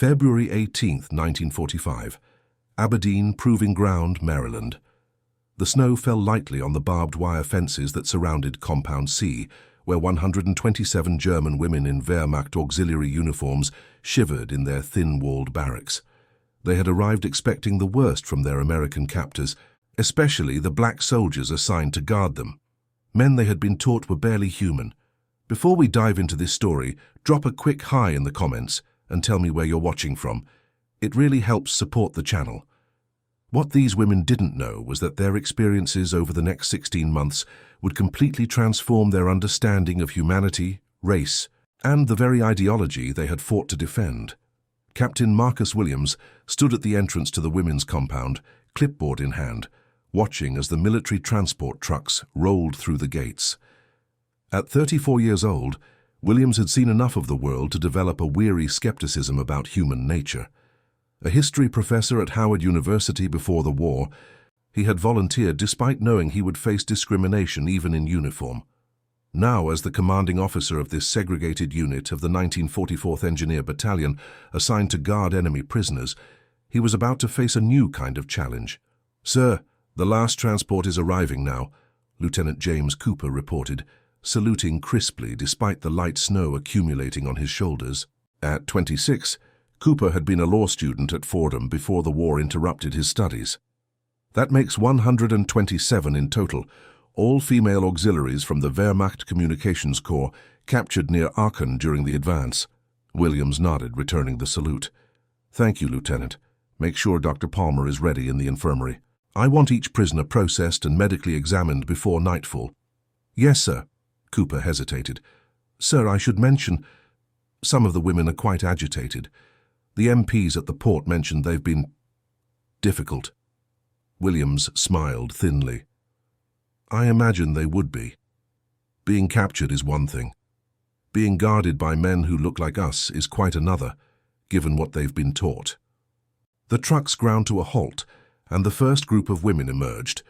February 18, 1945. Aberdeen Proving Ground, Maryland. The snow fell lightly on the barbed wire fences that surrounded Compound C, where 127 German women in Wehrmacht auxiliary uniforms shivered in their thin-walled barracks. They had arrived expecting the worst from their American captors, especially the black soldiers assigned to guard them. Men they had been taught were barely human. Before we dive into this story, drop a quick hi in the comments and tell me where you're watching from. It really helps support the channel. What these women didn't know was that their experiences over the next 16 months would completely transform their understanding of humanity, race, and the very ideology they had fought to defend. Captain Marcus Williams stood at the entrance to the women's compound, clipboard in hand, watching as the military transport trucks rolled through the gates. At 34 years old, Williams had seen enough of the world to develop a weary skepticism about human nature. A history professor at Howard University before the war, he had volunteered despite knowing he would face discrimination even in uniform. Now, as the commanding officer of this segregated unit of the 1944th Engineer Battalion assigned to guard enemy prisoners, he was about to face a new kind of challenge. "Sir, the last transport is arriving now," Lieutenant James Cooper reported, saluting crisply despite the light snow accumulating on his shoulders. At 26, Cooper had been a law student at Fordham before the war interrupted his studies. That makes 127 in total, all female auxiliaries from the Wehrmacht Communications Corps captured near Aachen during the advance. Williams nodded, returning the salute. "Thank you, Lieutenant. Make sure Dr. Palmer is ready in the infirmary. I want each prisoner processed and medically examined before nightfall." "Yes, sir." Cooper hesitated. "Sir, I should mention, some of the women are quite agitated. The MPs at the port mentioned they've been difficult." Williams smiled thinly. "I imagine they would be. Being captured is one thing. Being guarded by men who look like us is quite another, given what they've been taught." The trucks ground to a halt, and the first group of women emerged,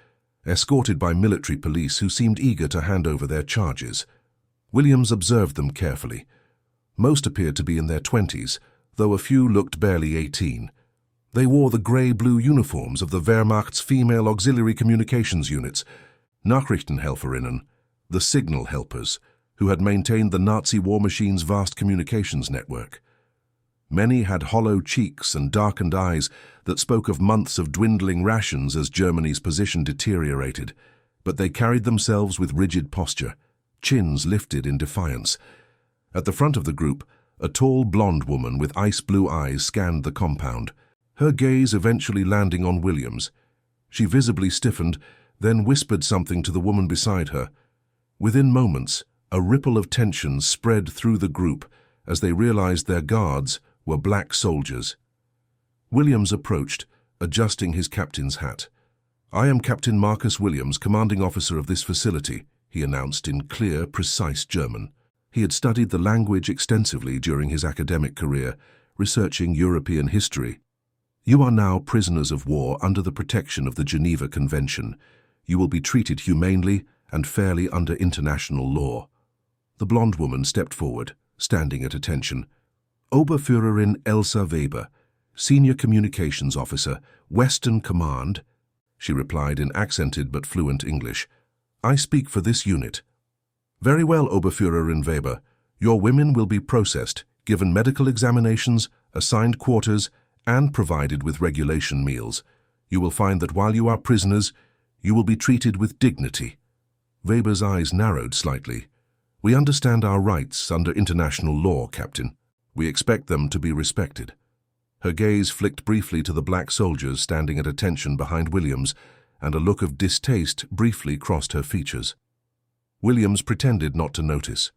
escorted by military police who seemed eager to hand over their charges. Williams observed them carefully. Most appeared to be in their 20s, though a few looked barely 18. They wore the grey-blue uniforms of the Wehrmacht's female auxiliary communications units, Nachrichtenhelferinnen, the signal helpers, who had maintained the Nazi war machine's vast communications network. Many had hollow cheeks and darkened eyes that spoke of months of dwindling rations as Germany's position deteriorated, but they carried themselves with rigid posture, chins lifted in defiance. At the front of the group, a tall blonde woman with ice-blue eyes scanned the compound, her gaze eventually landing on Williams. She visibly stiffened, then whispered something to the woman beside her. Within moments, a ripple of tension spread through the group as they realized their guards were black soldiers. Williams approached, adjusting his captain's hat. "I am Captain Marcus Williams, commanding officer of this facility," he announced in clear, precise German. He had studied the language extensively during his academic career, researching European history. "You are now prisoners of war under the protection of the Geneva Convention. You will be treated humanely and fairly under international law." The blonde woman stepped forward, standing at attention. "Oberführerin Elsa Weber, Senior Communications Officer, Western Command," she replied in accented but fluent English. "I speak for this unit." "Very well, Oberführerin Weber. Your women will be processed, given medical examinations, assigned quarters, and provided with regulation meals. You will find that while you are prisoners, you will be treated with dignity." Weber's eyes narrowed slightly. "We understand our rights under international law, Captain. We expect them to be respected." Her gaze flicked briefly to the black soldiers standing at attention behind Williams, and a look of distaste briefly crossed her features. Williams pretended not to notice.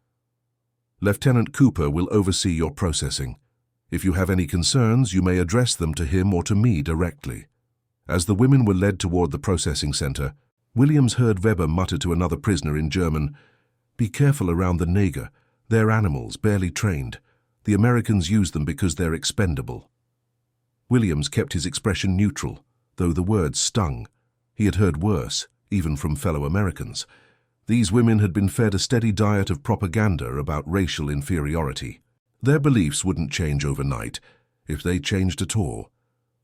"Lieutenant Cooper will oversee your processing. If you have any concerns, you may address them to him or to me directly." As the women were led toward the processing center, Williams heard Weber mutter to another prisoner in German, "Be careful around the Neger. They're animals, barely trained. The Americans use them because they're expendable." Williams kept his expression neutral, though the words stung. He had heard worse, even from fellow Americans. These women had been fed a steady diet of propaganda about racial inferiority. Their beliefs wouldn't change overnight. if they changed at all.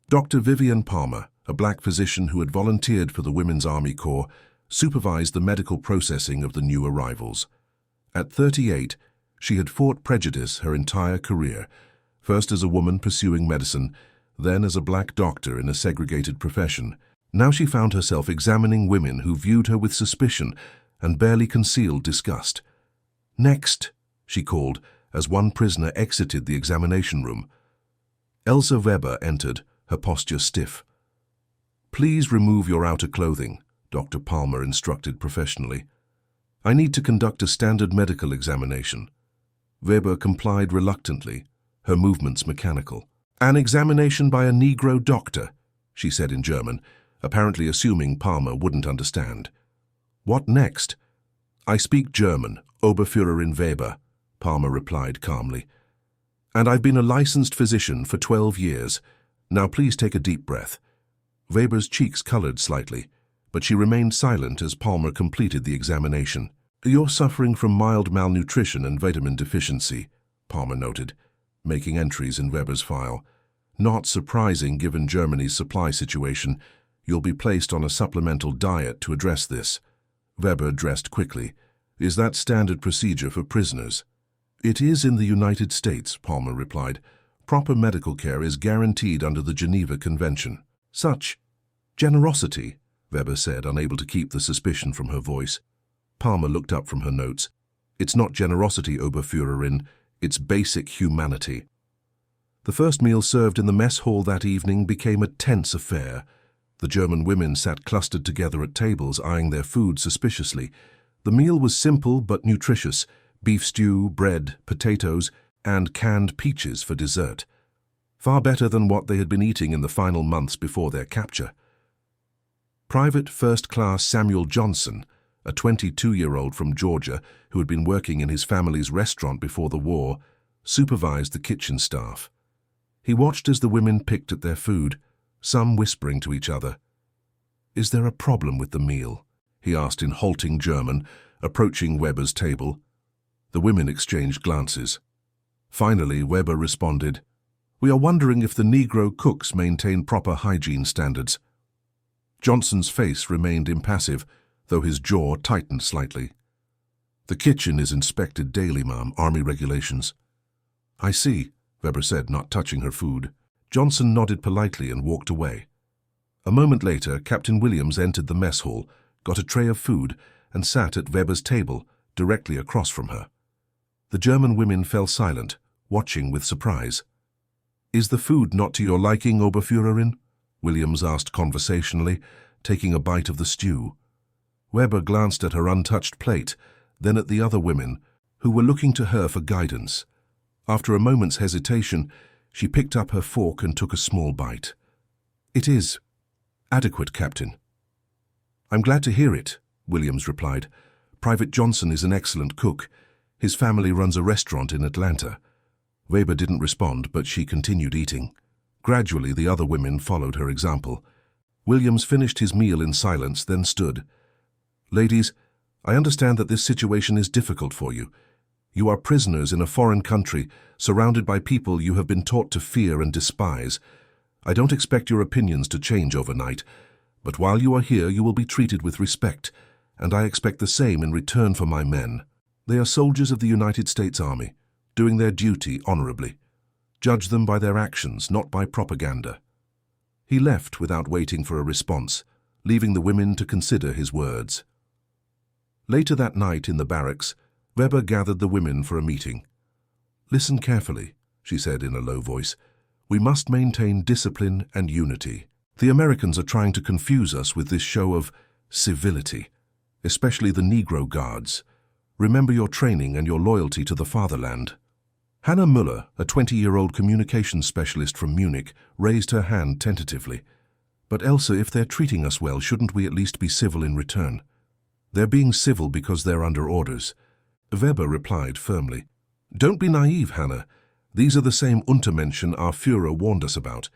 Dr. Vivian Palmer, a black physician who had volunteered for the Women's Army Corps, supervised the medical processing of the new arrivals. At 38, she had fought prejudice her entire career, first as a woman pursuing medicine, then as a black doctor in a segregated profession. Now she found herself examining women who viewed her with suspicion and barely concealed disgust. "Next," she called as one prisoner exited the examination room. Elsa Weber entered, her posture stiff. "Please remove your outer clothing," Dr. Palmer instructed professionally. "I need to conduct a standard medical examination." Weber complied reluctantly, her movements mechanical. "An examination by a Negro doctor," she said in German, apparently assuming Palmer wouldn't understand. "What next?" "I speak German, Oberführerin Weber," Palmer replied calmly. "And I've been a licensed physician for 12 years. Now please take a deep breath." Weber's cheeks colored slightly, but she remained silent as Palmer completed the examination. "You're suffering from mild malnutrition and vitamin deficiency," Palmer noted, making entries in Weber's file. "Not surprising given Germany's supply situation. You'll be placed on a supplemental diet to address this." Weber dressed quickly. "Is that standard procedure for prisoners?" "It is in the United States," Palmer replied. "Proper medical care is guaranteed under the Geneva Convention." "Such generosity," Weber said, unable to keep the suspicion from her voice. Palmer looked up from her notes. "It's not generosity, Oberführerin, it's basic humanity." The first meal served in the mess hall that evening became a tense affair. The German women sat clustered together at tables, eyeing their food suspiciously. The meal was simple but nutritious: beef stew, bread, potatoes, and canned peaches for dessert. Far better than what they had been eating in the final months before their capture. Private First Class Samuel Johnson, a 22-year-old from Georgia who had been working in his family's restaurant before the war, supervised the kitchen staff. He watched as the women picked at their food, some whispering to each other. "Is there a problem with the meal?" he asked in halting German, approaching Weber's table. The women exchanged glances. Finally, Weber responded, "We are wondering if the Negro cooks maintain proper hygiene standards." Johnson's face remained impassive, though his jaw tightened slightly. "The kitchen is inspected daily, ma'am, Army regulations." "I see," Weber said, not touching her food. Johnson nodded politely and walked away. A moment later, Captain Williams entered the mess hall, got a tray of food, and sat at Weber's table, directly across from her. The German women fell silent, watching with surprise. "Is the food not to your liking, Oberführerin?" Williams asked conversationally, taking a bite of the stew. Weber glanced at her untouched plate, then at the other women, who were looking to her for guidance. After a moment's hesitation, she picked up her fork and took a small bite. "It is adequate, Captain." "I'm glad to hear it," Williams replied. "Private Johnson is an excellent cook. His family runs a restaurant in Atlanta." Weber didn't respond, but she continued eating. Gradually, the other women followed her example. Williams finished his meal in silence, then stood. "Ladies, I understand that this situation is difficult for you. You are prisoners in a foreign country, surrounded by people you have been taught to fear and despise. I don't expect your opinions to change overnight, but while you are here, you will be treated with respect, and I expect the same in return for my men. They are soldiers of the United States Army, doing their duty honorably. Judge them by their actions, not by propaganda." He left without waiting for a response, leaving the women to consider his words. Later that night in the barracks, Weber gathered the women for a meeting. "Listen carefully," she said in a low voice. "We must maintain discipline and unity. The Americans are trying to confuse us with this show of civility, especially the Negro Guards. Remember your training and your loyalty to the fatherland." Hannah Müller, a 20-year-old communications specialist from Munich, raised her hand tentatively. "But Elsa, if they're treating us well, shouldn't we at least be civil in return?" "They're being civil because they're under orders." Weber replied firmly. "Don't be naive, Hannah. These are the same Untermenschen our Führer warned us about.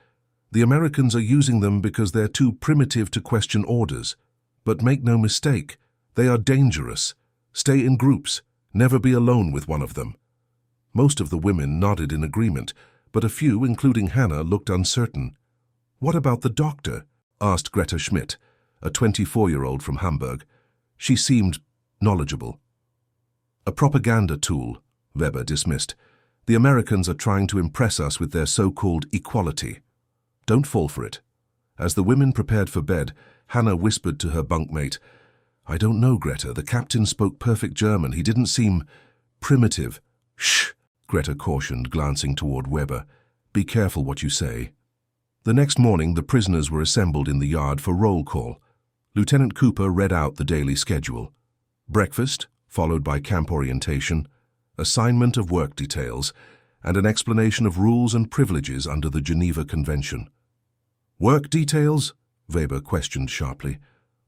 The Americans are using them because they're too primitive to question orders. But make no mistake, they are dangerous. Stay in groups. Never be alone with one of them." Most of the women nodded in agreement, but a few, including Hannah, looked uncertain. "What about the doctor?" asked Greta Schmidt, a 24-year-old from Hamburg. She seemed knowledgeable. "A propaganda tool," Weber dismissed. "The Americans are trying to impress us with their so-called equality. Don't fall for it." As the women prepared for bed, Hannah whispered to her bunkmate, "I don't know, Greta. The captain spoke perfect German. He didn't seem primitive." "Shh," Greta cautioned, glancing toward Weber. "Be careful what you say." The next morning, the prisoners were assembled in the yard for roll call. Lieutenant Cooper read out the daily schedule. Breakfast, followed by camp orientation, assignment of work details, and an explanation of rules and privileges under the Geneva Convention. "Work details?" Weber questioned sharply.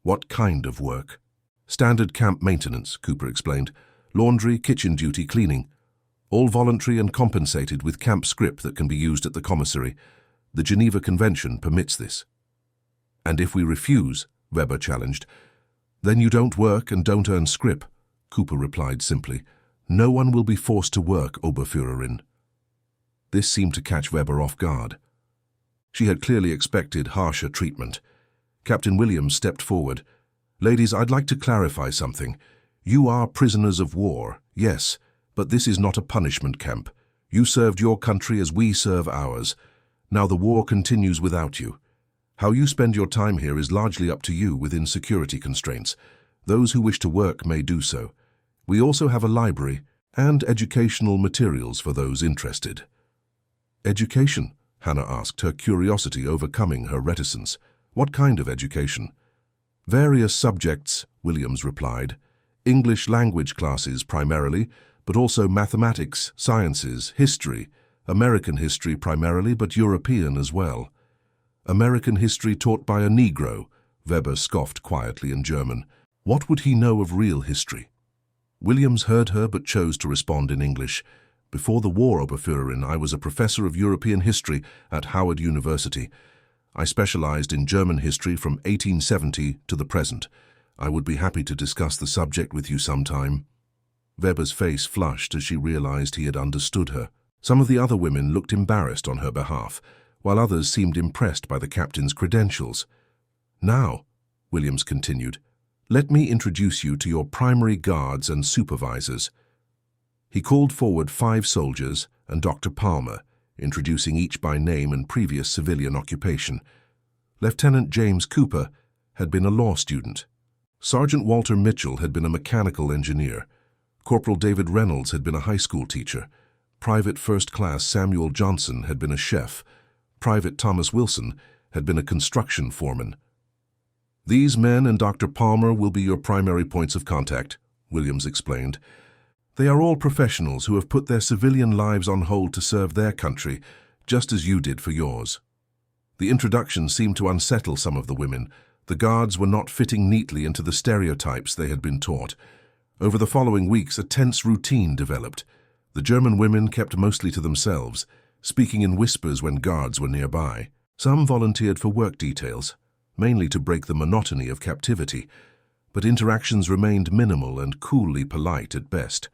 "What kind of work?" "Standard camp maintenance," Cooper explained. "Laundry, kitchen duty, cleaning. All voluntary and compensated with camp scrip that can be used at the commissary. The Geneva Convention permits this." "And if we refuse?" Weber challenged. "Then you don't work and don't earn scrip," Cooper replied simply. "No one will be forced to work, Oberführerin." This seemed to catch Weber off guard. She had clearly expected harsher treatment. Captain Williams stepped forward. "Ladies, I'd like to clarify something. You are prisoners of war, yes, but this is not a punishment camp. You served your country as we serve ours. Now the war continues without you. How you spend your time here is largely up to you within security constraints. Those who wish to work may do so. We also have a library and educational materials for those interested." "Education?" Hannah asked, her curiosity overcoming her reticence. "What kind of education?" "Various subjects," Williams replied. "English language classes primarily, but also mathematics, sciences, history, American history primarily, but European as well." "American history taught by a Negro," Weber scoffed quietly in German. "What would he know of real history?" Williams heard her but chose to respond in English. "Before the war, Oberführerin, I was a professor of European history at Howard University. I specialized in German history from 1870 to the present. I would be happy to discuss the subject with you sometime." Weber's face flushed as she realized he had understood her. Some of the other women looked embarrassed on her behalf, while others seemed impressed by the captain's credentials. "Now," Williams continued, "let me introduce you to your primary guards and supervisors." He called forward 5 soldiers and Dr. Palmer, introducing each by name and previous civilian occupation. Lieutenant James Cooper had been a law student. Sergeant Walter Mitchell had been a mechanical engineer. Corporal David Reynolds had been a high school teacher. Private First Class Samuel Johnson had been a chef. Private Thomas Wilson had been a construction foreman. "These men and Dr. Palmer will be your primary points of contact," Williams explained. "They are all professionals who have put their civilian lives on hold to serve their country, just as you did for yours." The introduction seemed to unsettle some of the women. The guards were not fitting neatly into the stereotypes they had been taught. Over the following weeks, a tense routine developed. The German women kept mostly to themselves, speaking in whispers when guards were nearby. Some volunteered for work details, mainly to break the monotony of captivity, but interactions remained minimal and coolly polite at best.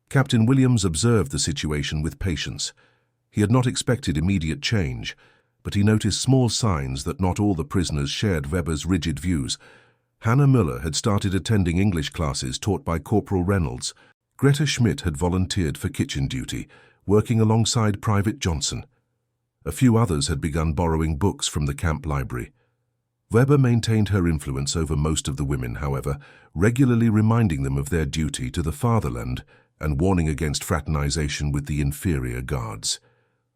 Captain Williams observed the situation with patience. He had not expected immediate change, but he noticed small signs that not all the prisoners shared Weber's rigid views. Hannah Müller had started attending English classes taught by Corporal Reynolds. Greta Schmidt had volunteered for kitchen duty, working alongside Private Johnson. A few others had begun borrowing books from the camp library. Weber maintained her influence over most of the women, however, regularly reminding them of their duty to the fatherland and warning against fraternization with the inferior guards.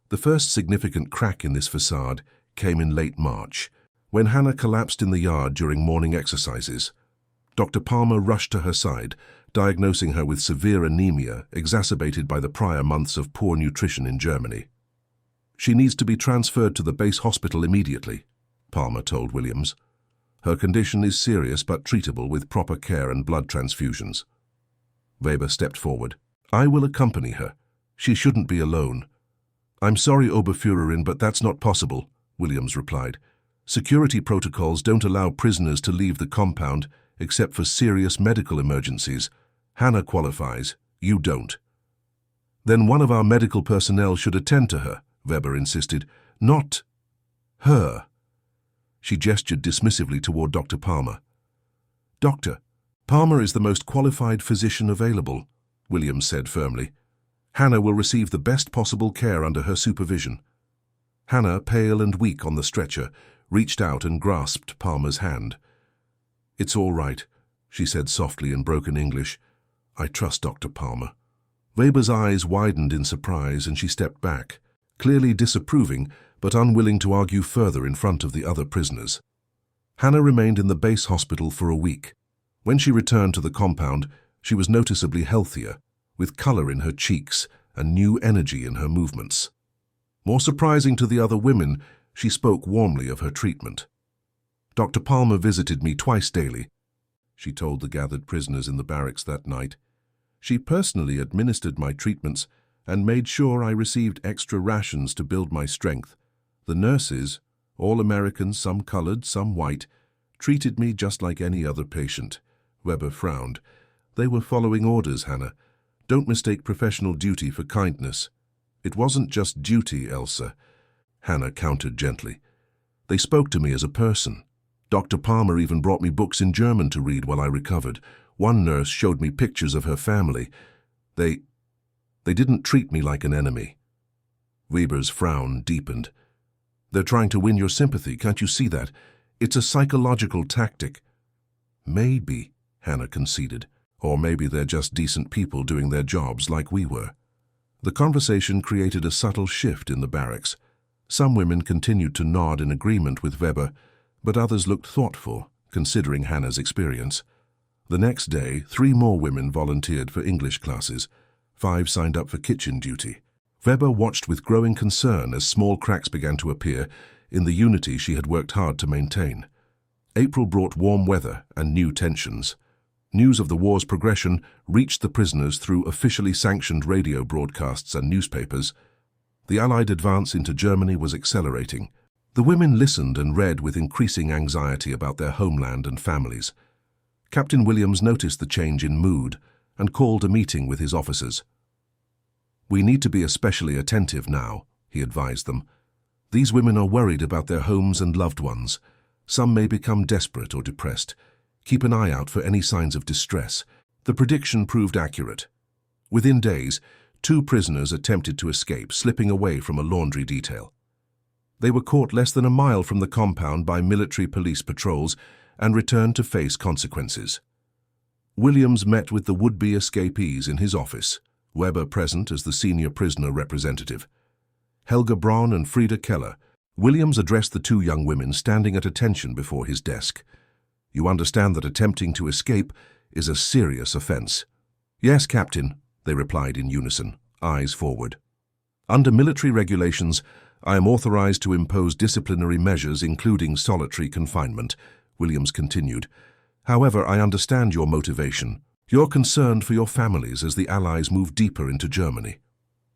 The first significant crack in this facade came in late March, when Hannah collapsed in the yard during morning exercises. Dr. Palmer rushed to her side, diagnosing her with severe anemia exacerbated by the prior months of poor nutrition in Germany. "She needs to be transferred to the base hospital immediately," Palmer told Williams. "Her condition is serious but treatable with proper care and blood transfusions." Weber stepped forward. "I will accompany her. She shouldn't be alone." "I'm sorry, Oberführerin, but that's not possible," Williams replied. "Security protocols don't allow prisoners to leave the compound except for serious medical emergencies. Hannah qualifies. You don't." "Then one of our medical personnel should attend to her," Weber insisted. Not her. She gestured dismissively toward Dr. Palmer. Doctor, Palmer is the most qualified physician available, Williams said firmly. Hannah will receive the best possible care under her supervision. Hannah, pale and weak on the stretcher, reached out and grasped Palmer's hand. It's all right, she said softly in broken English. I trust Dr. Palmer. Weber's eyes widened in surprise and she stepped back, clearly disapproving but unwilling to argue further in front of the other prisoners. Hannah remained in the base hospital for a week. When she returned to the compound, she was noticeably healthier, with color in her cheeks and new energy in her movements. More surprising to the other women, she spoke warmly of her treatment. Dr. Palmer visited me twice daily, she told the gathered prisoners in the barracks that night. She personally administered my treatments and made sure I received extra rations to build my strength. The nurses, all Americans, some colored, some white, treated me just like any other patient. Weber frowned. They were following orders, Hannah. Don't mistake professional duty for kindness. It wasn't just duty, Elsa. Hannah countered gently. They spoke to me as a person. Dr. Palmer even brought me books in German to read while I recovered. One nurse showed me pictures of her family. They didn't treat me like an enemy. Weber's frown deepened. They're trying to win your sympathy, can't you see that? It's a psychological tactic. Maybe, Hannah conceded. Or maybe they're just decent people doing their jobs like we were. The conversation created a subtle shift in the barracks. Some women continued to nod in agreement with Weber, but others looked thoughtful, considering Hannah's experience. The next day, 3 more women volunteered for English classes. 5 signed up for kitchen duty. Weber watched with growing concern as small cracks began to appear in the unity she had worked hard to maintain. April brought warm weather and new tensions. News of the war's progression reached the prisoners through officially sanctioned radio broadcasts and newspapers. The Allied advance into Germany was accelerating. The women listened and read with increasing anxiety about their homeland and families. Captain Williams noticed the change in mood and called a meeting with his officers. We need to be especially attentive now, he advised them. These women are worried about their homes and loved ones. Some may become desperate or depressed. Keep an eye out for any signs of distress. The prediction proved accurate. Within days, 2 prisoners attempted to escape, slipping away from a laundry detail. They were caught less than a mile from the compound by military police patrols and returned to face consequences. Williams met with the would-be escapees in his office, Weber present as the senior prisoner representative. Helga Braun and Frieda Keller. Williams addressed the 2 young women standing at attention before his desk. You understand that attempting to escape is a serious offense. Yes, Captain, they replied in unison, eyes forward. Under military regulations, I am authorized to impose disciplinary measures including solitary confinement, Williams continued. However, I understand your motivation. You're concerned for your families as the Allies move deeper into Germany.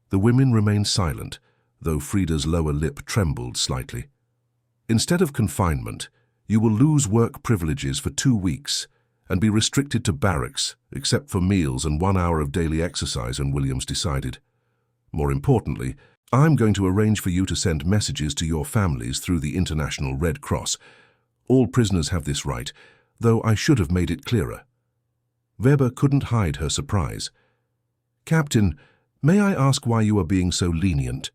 The women remained silent, though Frieda's lower lip trembled slightly. Instead of confinement, you will lose work privileges for 2 weeks and be restricted to barracks, except for meals and 1 hour of daily exercise, and Williams decided. More importantly, I'm going to arrange for you to send messages to your families through the International Red Cross. All prisoners have this right, though I should have made it clearer. Weber couldn't hide her surprise. Captain, may I ask why you are being so lenient?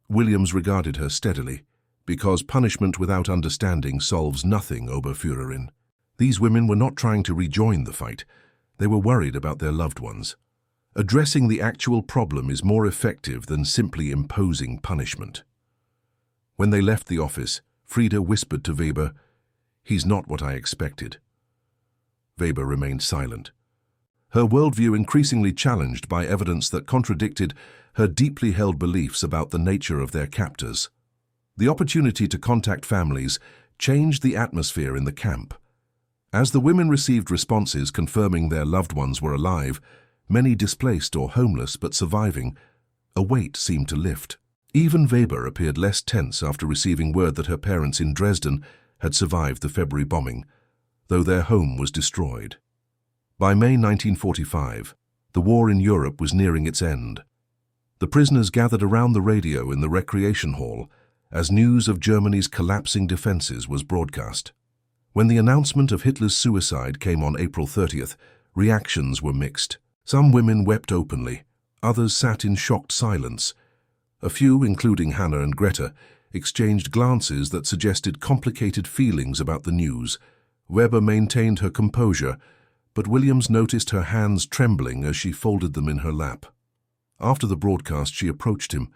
Williams regarded her steadily. Because punishment without understanding solves nothing, Oberführerin. These women were not trying to rejoin the fight. They were worried about their loved ones. Addressing the actual problem is more effective than simply imposing punishment. When they left the office, Frieda whispered to Weber, "He's not what I expected." Weber remained silent. Her worldview increasingly challenged by evidence that contradicted her deeply held beliefs about the nature of their captors. The opportunity to contact families changed the atmosphere in the camp. As the women received responses confirming their loved ones were alive, many displaced or homeless but surviving, a weight seemed to lift. Even Weber appeared less tense after receiving word that her parents in Dresden had survived the February bombing, though their home was destroyed. By May 1945, the war in Europe was nearing its end. The prisoners gathered around the radio in the recreation hall as news of Germany's collapsing defenses was broadcast. When the announcement of Hitler's suicide came on April 30th, reactions were mixed. Some women wept openly, others sat in shocked silence. A few, including Hannah and Greta, exchanged glances that suggested complicated feelings about the news. Weber maintained her composure, but Williams noticed her hands trembling as she folded them in her lap. After the broadcast, she approached him.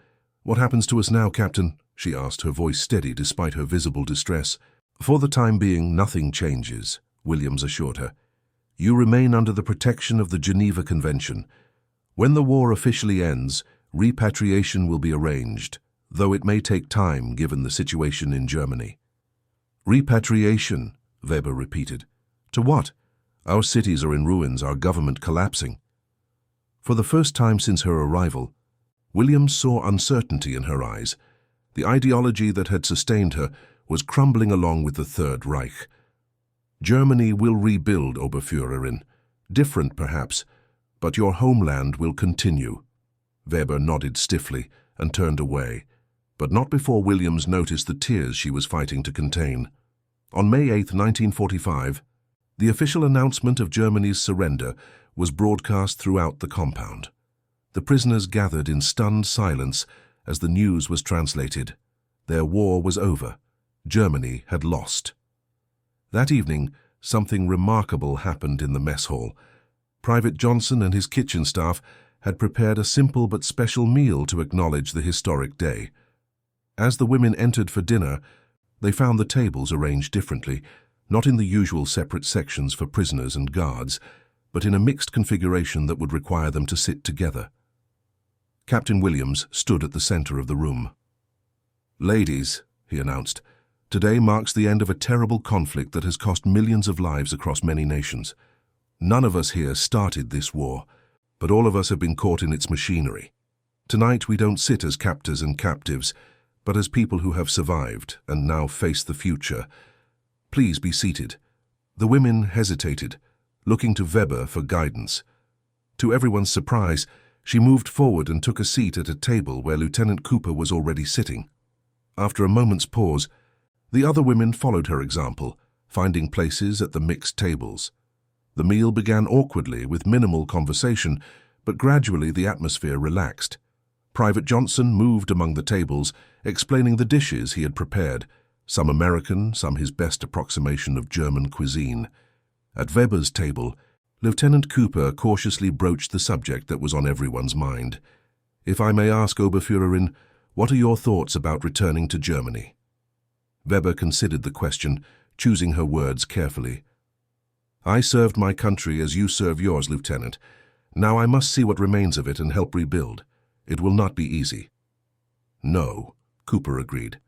"What happens to us now, Captain?" she asked, her voice steady despite her visible distress. "For the time being, nothing changes," Williams assured her. "You remain under the protection of the Geneva Convention. When the war officially ends, repatriation will be arranged, though it may take time given the situation in Germany." "Repatriation," Weber repeated. "To what? Our cities are in ruins, our government collapsing." For the first time since her arrival, Williams saw uncertainty in her eyes. The ideology that had sustained her was crumbling along with the Third Reich. "Germany will rebuild, Oberführerin. Different, perhaps, but your homeland will continue." Weber nodded stiffly and turned away, but not before Williams noticed the tears she was fighting to contain. On May 8, 1945, the official announcement of Germany's surrender was broadcast throughout the compound. The prisoners gathered in stunned silence as the news was translated. Their war was over. Germany had lost. That evening, something remarkable happened in the mess hall. Private Johnson and his kitchen staff had prepared a simple but special meal to acknowledge the historic day. As the women entered for dinner, they found the tables arranged differently, not in the usual separate sections for prisoners and guards, but in a mixed configuration that would require them to sit together. Captain Williams stood at the center of the room. "Ladies," he announced, "today marks the end of a terrible conflict that has cost millions of lives across many nations. None of us here started this war, but all of us have been caught in its machinery. Tonight we don't sit as captors and captives, but as people who have survived and now face the future. Please be seated." The women hesitated, looking to Weber for guidance. To everyone's surprise, she moved forward and took a seat at a table where Lieutenant Cooper was already sitting. After a moment's pause, the other women followed her example, finding places at the mixed tables. The meal began awkwardly with minimal conversation, but gradually the atmosphere relaxed. Private Johnson moved among the tables, explaining the dishes he had prepared, some American, some his best approximation of German cuisine. At Weber's table, Lieutenant Cooper cautiously broached the subject that was on everyone's mind. "If I may ask, Oberführerin, what are your thoughts about returning to Germany?" Weber considered the question, choosing her words carefully. "I served my country as you serve yours, Lieutenant. Now I must see what remains of it and help rebuild. It will not be easy." "No," Cooper agreed.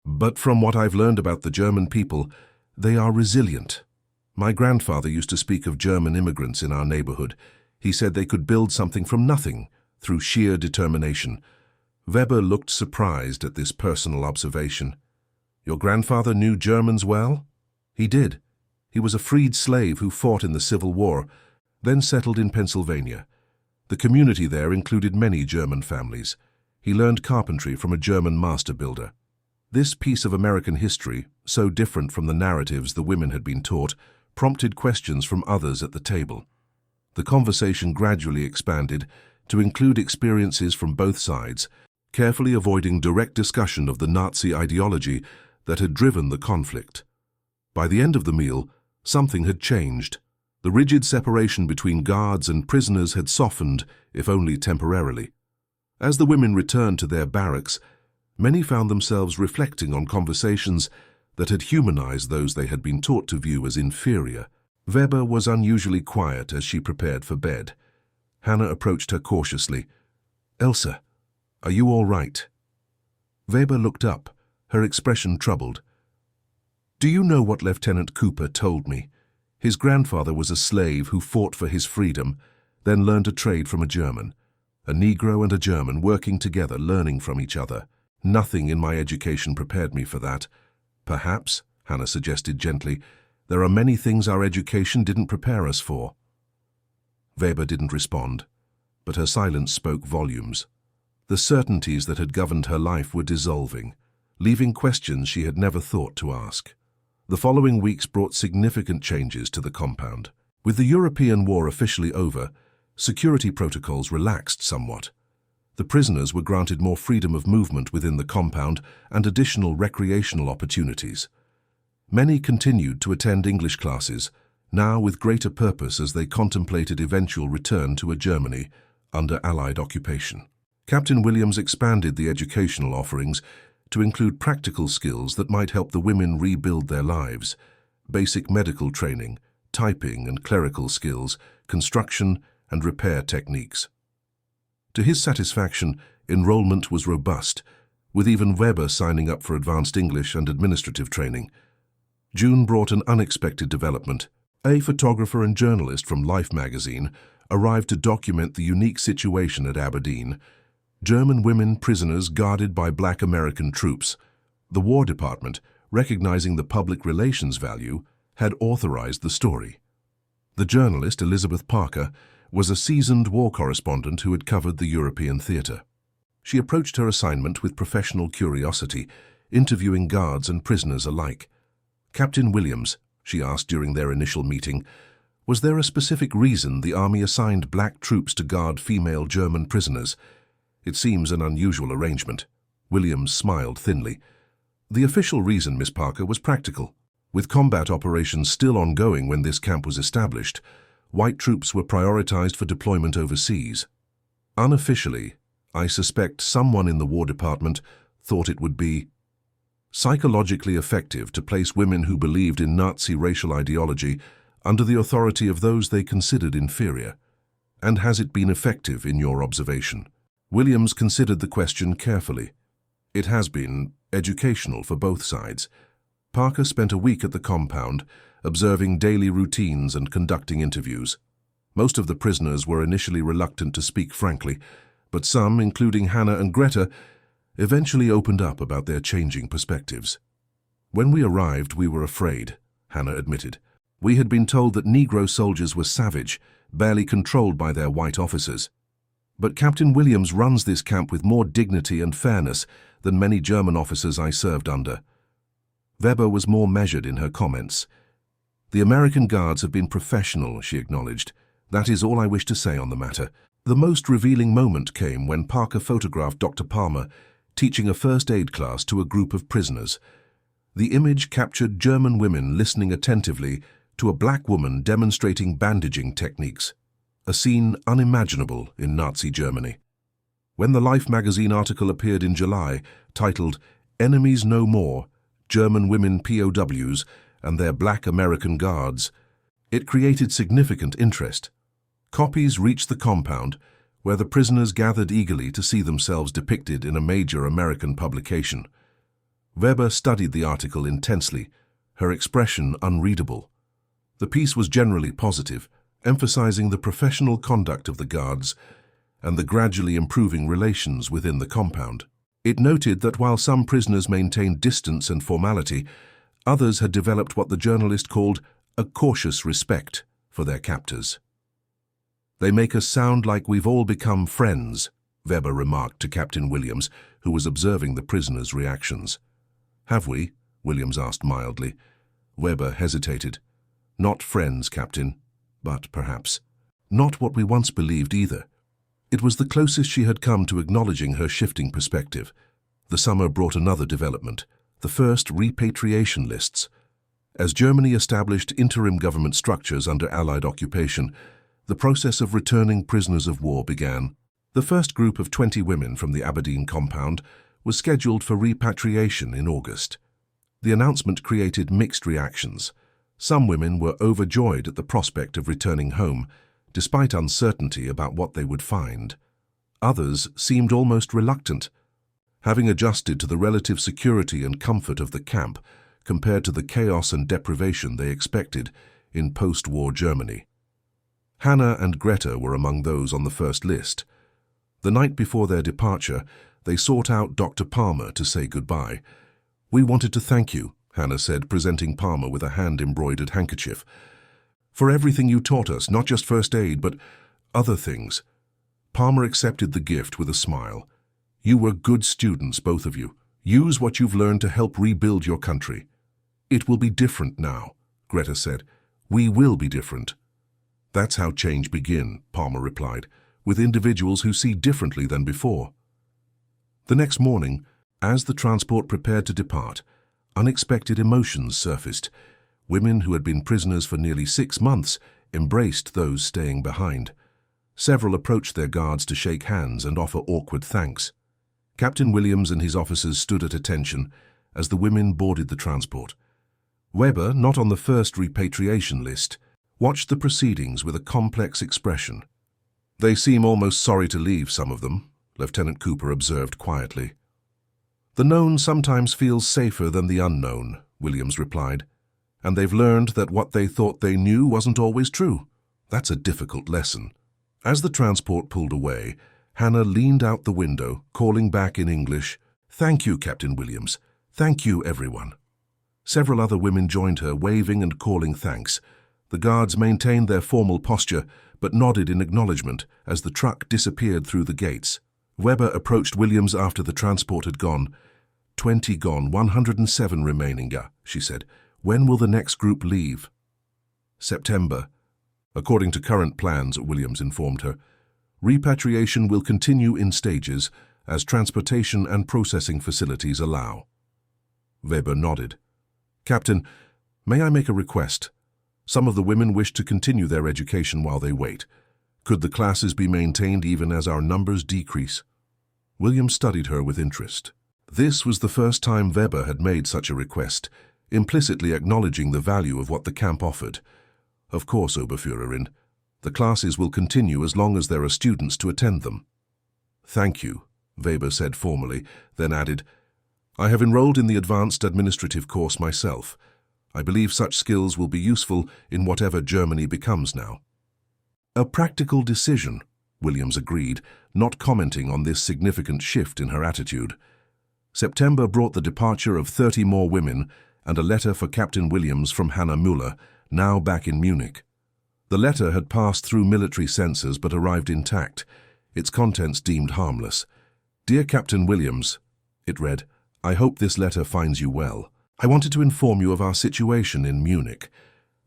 "But from what I've learned about the German people, they are resilient. My grandfather used to speak of German immigrants in our neighborhood. He said they could build something from nothing, through sheer determination." Weber looked surprised at this personal observation. "Your grandfather knew Germans well?" "He did. He was a freed slave who fought in the Civil War, then settled in Pennsylvania. The community there included many German families. He learned carpentry from a German master builder." This piece of American history, so different from the narratives the women had been taught, prompted questions from others at the table. The conversation gradually expanded to include experiences from both sides, carefully avoiding direct discussion of the Nazi ideology that had driven the conflict. By the end of the meal, something had changed. The rigid separation between guards and prisoners had softened, if only temporarily. As the women returned to their barracks, many found themselves reflecting on conversations that had humanized those they had been taught to view as inferior. Weber was unusually quiet as she prepared for bed. Hannah approached her cautiously. "Elsa, are you all right?" Weber looked up, her expression troubled. "Do you know what Lieutenant Cooper told me? His grandfather was a slave who fought for his freedom, then learned a trade from a German. A Negro and a German working together, learning from each other. Nothing in my education prepared me for that. Perhaps," Hannah suggested gently, "there are many things our education didn't prepare us for." Weber didn't respond, but her silence spoke volumes. The certainties that had governed her life were dissolving, leaving questions she had never thought to ask. The following weeks brought significant changes to the compound. With the European war officially over, security protocols relaxed somewhat. The prisoners were granted more freedom of movement within the compound and additional recreational opportunities. Many continued to attend English classes, now with greater purpose as they contemplated eventual return to a Germany under Allied occupation. Captain Williams expanded the educational offerings to include practical skills that might help the women rebuild their lives, basic medical training, typing and clerical skills, construction and repair techniques. To his satisfaction, enrollment was robust, with even Weber signing up for advanced English and administrative training. June brought an unexpected development. A photographer and journalist from Life magazine arrived to document the unique situation at Aberdeen. German women prisoners guarded by Black American troops. The War Department, recognizing the public relations value, had authorized the story. The journalist, Elizabeth Parker, was a seasoned war correspondent who had covered the European theater. She approached her assignment with professional curiosity, interviewing guards and prisoners alike. "Captain Williams," she asked during their initial meeting, "was there a specific reason the Army assigned black troops to guard female German prisoners? It seems an unusual arrangement." Williams smiled thinly. "The official reason, Miss Parker, was practical. With combat operations still ongoing when this camp was established, white troops were prioritized for deployment overseas. Unofficially, I suspect someone in the War Department thought it would be psychologically effective to place women who believed in Nazi racial ideology under the authority of those they considered inferior. And has it been effective in your observation?" Williams considered the question carefully. "It has been educational for both sides." Parker spent a week at the compound, observing daily routines and conducting interviews. Most of the prisoners were initially reluctant to speak frankly, but some, including Hannah and Greta, eventually opened up about their changing perspectives. "When we arrived, we were afraid," Hannah admitted. "We had been told that Negro soldiers were savage, barely controlled by their white officers. But Captain Williams runs this camp with more dignity and fairness than many German officers I served under." Weber was more measured in her comments. "The American guards have been professional," she acknowledged. "That is all I wish to say on the matter." The most revealing moment came when Parker photographed Dr. Palmer teaching a first aid class to a group of prisoners. The image captured German women listening attentively to a black woman demonstrating bandaging techniques, a scene unimaginable in Nazi Germany. When the Life magazine article appeared in July, titled "Enemies No More, German Women POWs and Their Black American Guards," it created significant interest. Copies reached the compound, where the prisoners gathered eagerly to see themselves depicted in a major American publication. Weber studied the article intensely, her expression unreadable. The piece was generally positive, emphasizing the professional conduct of the guards and the gradually improving relations within the compound. It noted that while some prisoners maintained distance and formality, others had developed what the journalist called a cautious respect for their captors. "They make us sound like we've all become friends," Weber remarked to Captain Williams, who was observing the prisoners' reactions. "Have we?" Williams asked mildly. Weber hesitated. "Not friends, Captain, but perhaps not what we once believed either." It was the closest she had come to acknowledging her shifting perspective. The summer brought another development, the first repatriation lists. As Germany established interim government structures under Allied occupation, the process of returning prisoners of war began. The first group of 20 women from the Aberdeen compound was scheduled for repatriation in August. The announcement created mixed reactions. Some women were overjoyed at the prospect of returning home, despite uncertainty about what they would find. Others seemed almost reluctant, having adjusted to the relative security and comfort of the camp compared to the chaos and deprivation they expected in post-war Germany. Hannah and Greta were among those on the first list. The night before their departure, they sought out Dr. Palmer to say goodbye. "We wanted to thank you," Hannah said, presenting Palmer with a hand-embroidered handkerchief, "for everything you taught us, not just first aid, but other things." Palmer accepted the gift with a smile. You were good students, both of you. Use what you've learned to help rebuild your country. It will be different now, Greta said. We will be different. That's how change begins, Palmer replied, with individuals who see differently than before. The next morning, as the transport prepared to depart, unexpected emotions surfaced. Women who had been prisoners for nearly 6 months embraced those staying behind. Several approached their guards to shake hands and offer awkward thanks. Captain Williams and his officers stood at attention as the women boarded the transport. Weber, not on the first repatriation list, watched the proceedings with a complex expression. They seem almost sorry to leave, some of them, Lieutenant Cooper observed quietly. The known sometimes feels safer than the unknown, Williams replied, and they've learned that what they thought they knew wasn't always true. That's a difficult lesson. As the transport pulled away, Hannah leaned out the window, calling back in English, "Thank you, Captain Williams. Thank you, everyone." Several other women joined her, waving and calling thanks. The guards maintained their formal posture, but nodded in acknowledgement as the truck disappeared through the gates. Weber approached Williams after the transport had gone. 20 gone, 107 remaining, she said. When will the next group leave? September. According to current plans, Williams informed her. Repatriation will continue in stages as transportation and processing facilities allow. Weber nodded. Captain, may I make a request? Some of the women wish to continue their education while they wait. Could the classes be maintained even as our numbers decrease? Williams studied her with interest. This was the first time Weber had made such a request, implicitly acknowledging the value of what the camp offered. Of course, Oberführerin. The classes will continue as long as there are students to attend them. Thank you, Weber said formally, then added, I have enrolled in the advanced administrative course myself. I believe such skills will be useful in whatever Germany becomes now. A practical decision, Williams agreed, not commenting on this significant shift in her attitude. September brought the departure of 30 more women and a letter for Captain Williams from Hannah Müller, now back in Munich. The letter had passed through military censors but arrived intact, its contents deemed harmless. Dear Captain Williams, it read, I hope this letter finds you well. I wanted to inform you of our situation in Munich.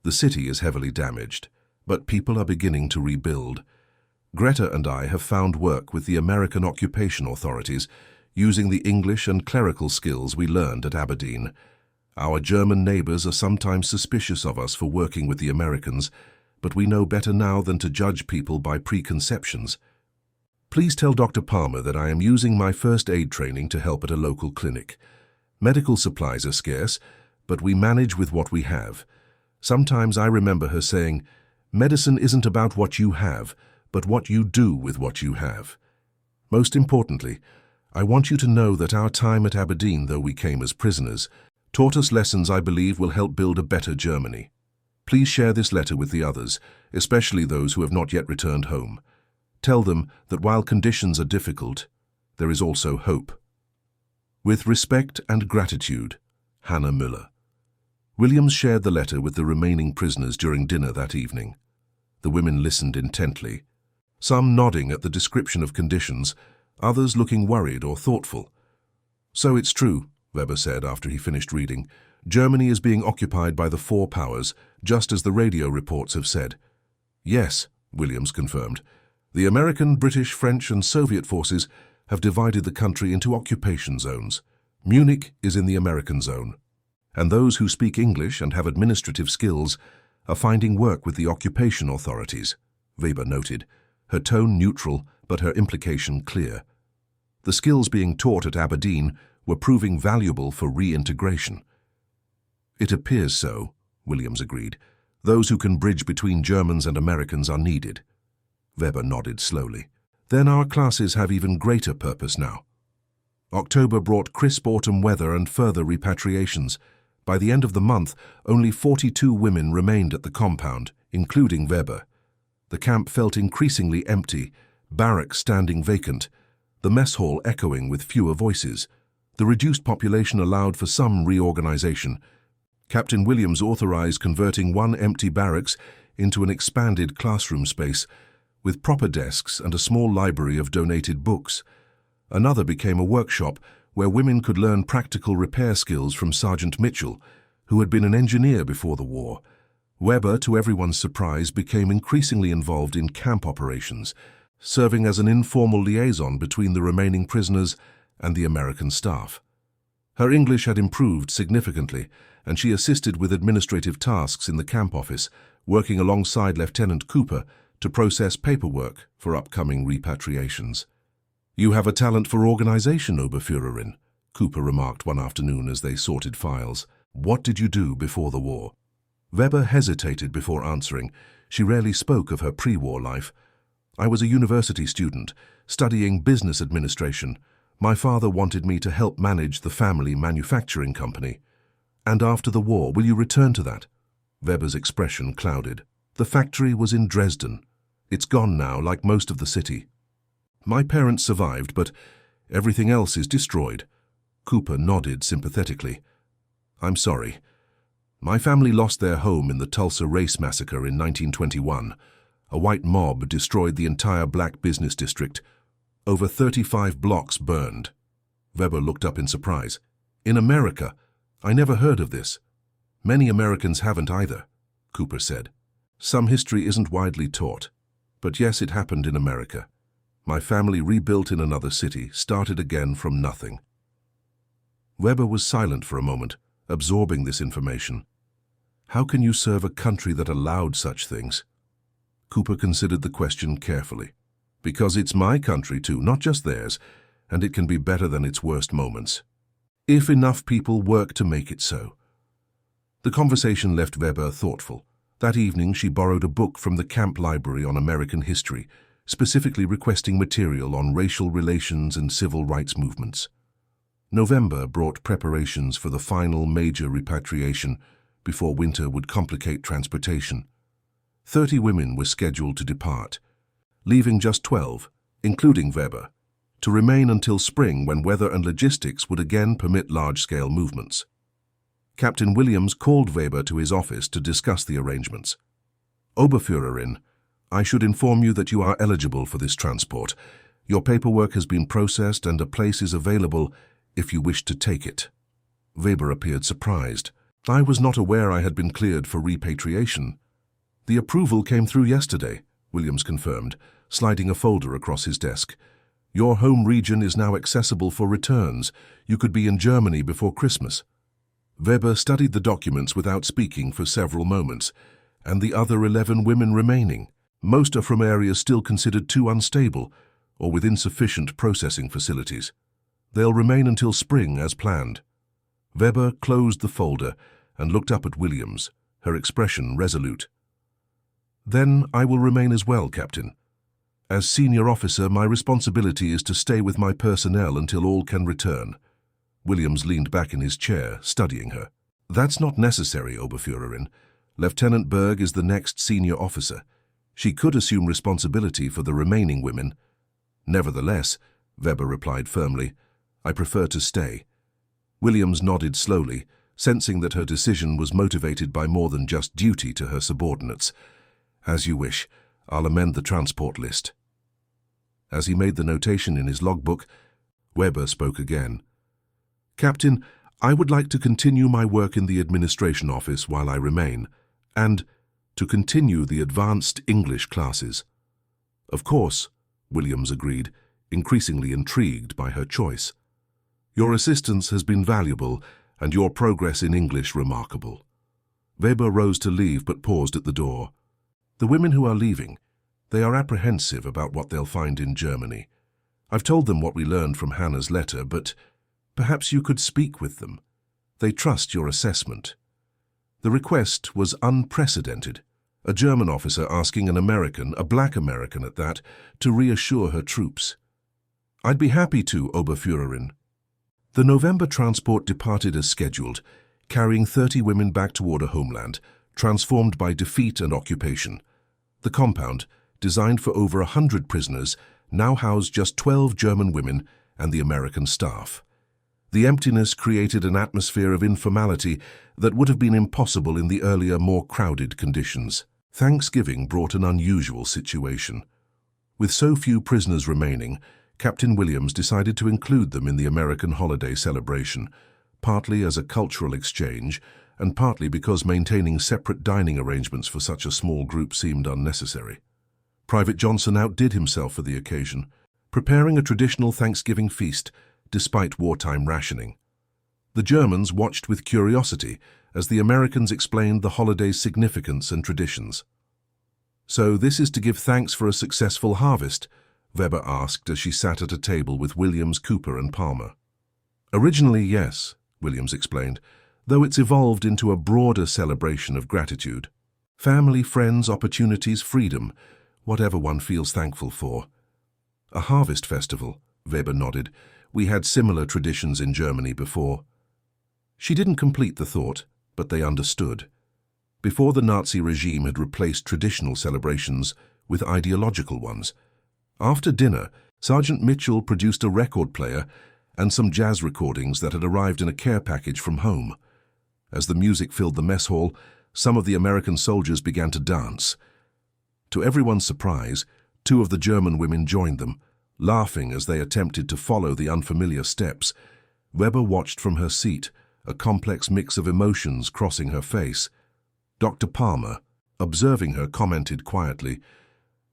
The city is heavily damaged, but people are beginning to rebuild. Greta and I have found work with the American occupation authorities using the English and clerical skills we learned at Aberdeen. Our German neighbors are sometimes suspicious of us for working with the Americans, but we know better now than to judge people by preconceptions. Please tell Dr. Palmer that I am using my first aid training to help at a local clinic. Medical supplies are scarce, but we manage with what we have. Sometimes I remember her saying, medicine isn't about what you have, but what you do with what you have. Most importantly, I want you to know that our time at Aberdeen, though we came as prisoners, taught us lessons I believe will help build a better Germany. Please share this letter with the others, especially those who have not yet returned home. Tell them that while conditions are difficult, there is also hope. With respect and gratitude, Hannah Müller. Williams shared the letter with the remaining prisoners during dinner that evening. The women listened intently, some nodding at the description of conditions, others looking worried or thoughtful. So it's true, Weber said after he finished reading. Germany is being occupied by the 4 powers, just as the radio reports have said. Yes, Williams confirmed. The American, British, French and Soviet forces have divided the country into occupation zones. Munich is in the American zone. And those who speak English and have administrative skills are finding work with the occupation authorities, Weber noted, her tone neutral but her implication clear. The skills being taught at Aberdeen were proving valuable for reintegration. It appears so, Williams agreed. Those who can bridge between Germans and Americans are needed. Weber nodded slowly. Then our classes have even greater purpose now. October brought crisp autumn weather and further repatriations. By the end of the month, only 42 women remained at the compound, including Weber. The camp felt increasingly empty, barracks standing vacant, the mess hall echoing with fewer voices. The reduced population allowed for some reorganization. Captain Williams authorized converting one empty barracks into an expanded classroom space, with proper desks and a small library of donated books. Another became a workshop where women could learn practical repair skills from Sergeant Mitchell, who had been an engineer before the war. Weber, to everyone's surprise, became increasingly involved in camp operations, serving as an informal liaison between the remaining prisoners and the American staff. Her English had improved significantly, and she assisted with administrative tasks in the camp office, working alongside Lieutenant Cooper to process paperwork for upcoming repatriations. "You have a talent for organization, Oberführerin," Cooper remarked one afternoon as they sorted files. "What did you do before the war?" Weber hesitated before answering. She rarely spoke of her pre-war life. "I was a university student, studying business administration. My father wanted me to help manage the family manufacturing company." "And after the war, will you return to that?" Weber's expression clouded. "The factory was in Dresden. It's gone now, like most of the city. My parents survived, but everything else is destroyed." Cooper nodded sympathetically. "I'm sorry. My family lost their home in the Tulsa race massacre in 1921. A white mob destroyed the entire black business district. Over 35 blocks burned." Weber looked up in surprise. "In America? I never heard of this." "Many Americans haven't either," Cooper said. "Some history isn't widely taught. But yes, it happened in America. My family rebuilt in another city, started again from nothing." Weber was silent for a moment, absorbing this information. "How can you serve a country that allowed such things?" Cooper considered the question carefully. "Because it's my country too, not just theirs, and it can be better than its worst moments, if enough people work to make it so." The conversation left Weber thoughtful. That evening she borrowed a book from the camp library on American history, specifically requesting material on racial relations and civil rights movements. November brought preparations for the final major repatriation before winter would complicate transportation. 30 women were scheduled to depart, leaving just 12, including Weber, to remain until spring when weather and logistics would again permit large-scale movements. Captain Williams called Weber to his office to discuss the arrangements. "Oberführerin, I should inform you that you are eligible for this transport. Your paperwork has been processed and a place is available if you wish to take it." Weber appeared surprised. "I was not aware I had been cleared for repatriation." "The approval came through yesterday," Williams confirmed, sliding a folder across his desk. "Your home region is now accessible for returns. You could be in Germany before Christmas." Weber studied the documents without speaking for several moments. "And the other 11 women remaining? Most are from areas still considered too unstable or with insufficient processing facilities. They'll remain until spring as planned." Weber closed the folder and looked up at Williams, her expression resolute. "Then I will remain as well, Captain. As senior officer, my responsibility is to stay with my personnel until all can return." Williams leaned back in his chair, studying her. "That's not necessary, Oberführerin. Lieutenant Berg is the next senior officer. She could assume responsibility for the remaining women." "Nevertheless," Weber replied firmly, "I prefer to stay." Williams nodded slowly, sensing that her decision was motivated by more than just duty to her subordinates. "As you wish. I'll amend the transport list." As he made the notation in his logbook, Weber spoke again. "Captain, I would like to continue my work in the administration office while I remain, and to continue the advanced English classes." "Of course," Williams agreed, increasingly intrigued by her choice. "Your assistance has been valuable, and your progress in English remarkable." Weber rose to leave but paused at the door. "The women who are leaving, they are apprehensive about what they'll find in Germany. I've told them what we learned from Hannah's letter, but perhaps you could speak with them. They trust your assessment." The request was unprecedented. A German officer asking an American, a black American at that, to reassure her troops. "I'd be happy to, Oberführerin." The November transport departed as scheduled, carrying 30 women back toward a homeland, transformed by defeat and occupation. The compound, designed for over 100 prisoners, now housed just 12 German women and the American staff. The emptiness created an atmosphere of informality that would have been impossible in the earlier, more crowded conditions. Thanksgiving brought an unusual situation. With so few prisoners remaining, Captain Williams decided to include them in the American holiday celebration, partly as a cultural exchange and partly because maintaining separate dining arrangements for such a small group seemed unnecessary. Private Johnson outdid himself for the occasion, preparing a traditional Thanksgiving feast despite wartime rationing. The Germans watched with curiosity as the Americans explained the holiday's significance and traditions. "So this is to give thanks for a successful harvest?" Weber asked as she sat at a table with Williams, Cooper and Palmer. "Originally, yes," Williams explained, though it's evolved into a broader celebration of gratitude. Family, friends, opportunities, freedom, whatever one feels thankful for. "A harvest festival," Weber nodded. "We had similar traditions in Germany before." She didn't complete the thought, but they understood. Before the Nazi regime had replaced traditional celebrations with ideological ones. After dinner, Sergeant Mitchell produced a record player and some jazz recordings that had arrived in a care package from home. As the music filled the mess hall, some of the American soldiers began to dance. To everyone's surprise, 2 of the German women joined them, laughing as they attempted to follow the unfamiliar steps. Weber watched from her seat, a complex mix of emotions crossing her face. Dr. Palmer, observing her, commented quietly,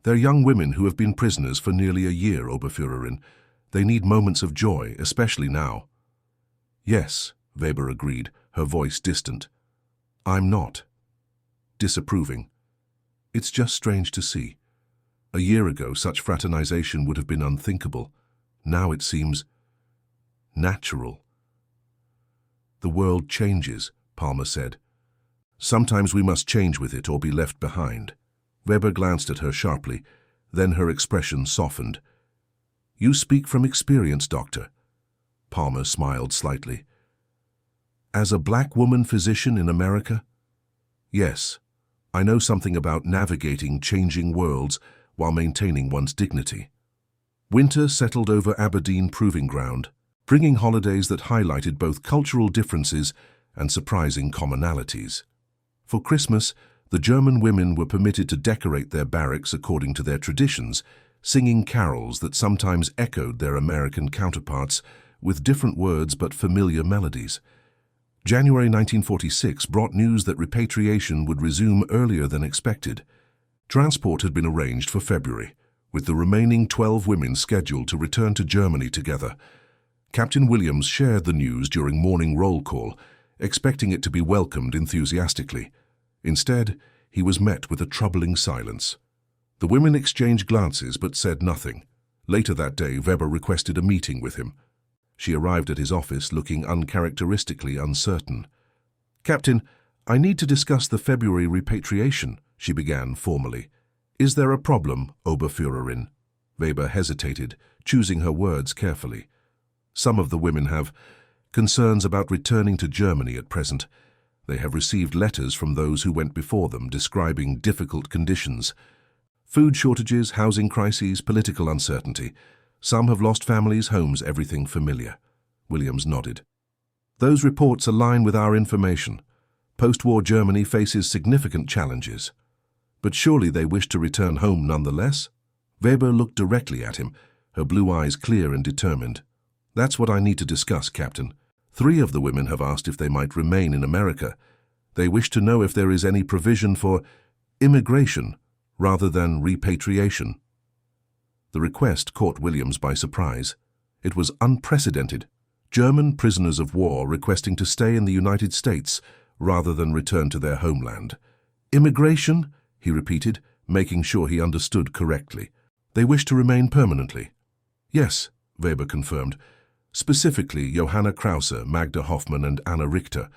"They're young women who have been prisoners for nearly a year, Oberführerin. They need moments of joy, especially now." "Yes," Weber agreed, her voice distant. "I'm not." Disapproving. "It's just strange to see. A year ago, such fraternization would have been unthinkable. Now it seems natural." "The world changes," Palmer said. "Sometimes we must change with it or be left behind." Weber glanced at her sharply, then her expression softened. "You speak from experience, Doctor." Palmer smiled slightly. "As a black woman physician in America?" "Yes, I know something about navigating changing worlds while maintaining one's dignity." Winter settled over Aberdeen Proving Ground, bringing holidays that highlighted both cultural differences and surprising commonalities. For Christmas, the German women were permitted to decorate their barracks according to their traditions, singing carols that sometimes echoed their American counterparts with different words but familiar melodies. January 1946 brought news that repatriation would resume earlier than expected. Transport had been arranged for February, with the remaining 12 women scheduled to return to Germany together. Captain Williams shared the news during morning roll call, expecting it to be welcomed enthusiastically. Instead, he was met with a troubling silence. The women exchanged glances but said nothing. Later that day, Weber requested a meeting with him. She arrived at his office looking uncharacteristically uncertain. "Captain, I need to discuss the February repatriation," she began formally. "Is there a problem, Oberführerin?" Weber hesitated, choosing her words carefully. "Some of the women have concerns about returning to Germany at present. They have received letters from those who went before them describing difficult conditions. Food shortages, housing crises, political uncertainty. Some have lost families, homes, everything familiar." Williams nodded. "Those reports align with our information. Post-war Germany faces significant challenges. But surely they wish to return home nonetheless?" Weber looked directly at him, her blue eyes clear and determined. "That's what I need to discuss, Captain. 3 of the women have asked if they might remain in America. They wish to know if there is any provision for immigration rather than repatriation." The request caught Williams by surprise. It was unprecedented. German prisoners of war requesting to stay in the United States rather than return to their homeland. "Immigration?" he repeated, making sure he understood correctly. "They wish to remain permanently?" "Yes," Weber confirmed. "Specifically, Johanna Krause, Magda Hoffmann and Anna Richter.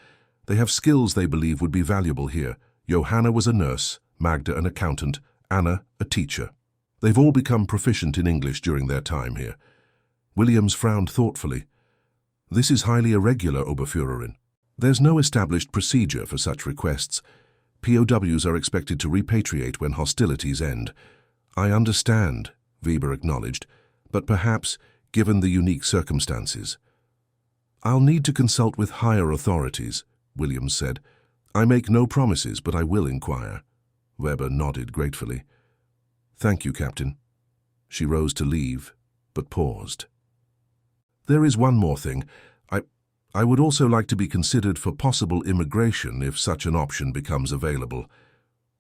They have skills they believe would be valuable here. Johanna was a nurse, Magda an accountant, Anna a teacher. They've all become proficient in English during their time here." Williams frowned thoughtfully. "This is highly irregular, Oberführerin. There's no established procedure for such requests. POWs are expected to repatriate when hostilities end." "I understand," Weber acknowledged, "but perhaps, given the unique circumstances." "I'll need to consult with higher authorities," Williams said. "I make no promises, but I will inquire." Weber nodded gratefully. "Thank you, Captain." She rose to leave, but paused. "There is one more thing. I would also like to be considered for possible immigration if such an option becomes available."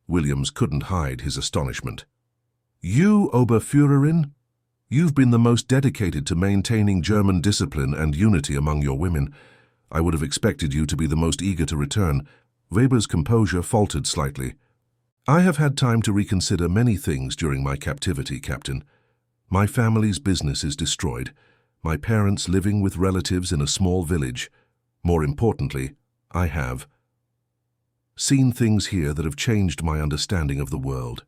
Williams couldn't hide his astonishment. "You, Oberführerin? You've been the most dedicated to maintaining German discipline and unity among your women. I would have expected you to be the most eager to return." Weber's composure faltered slightly. "I have had time to reconsider many things during my captivity, Captain. My family's business is destroyed. My parents living with relatives in a small village. More importantly, I have seen things here that have changed my understanding of the world.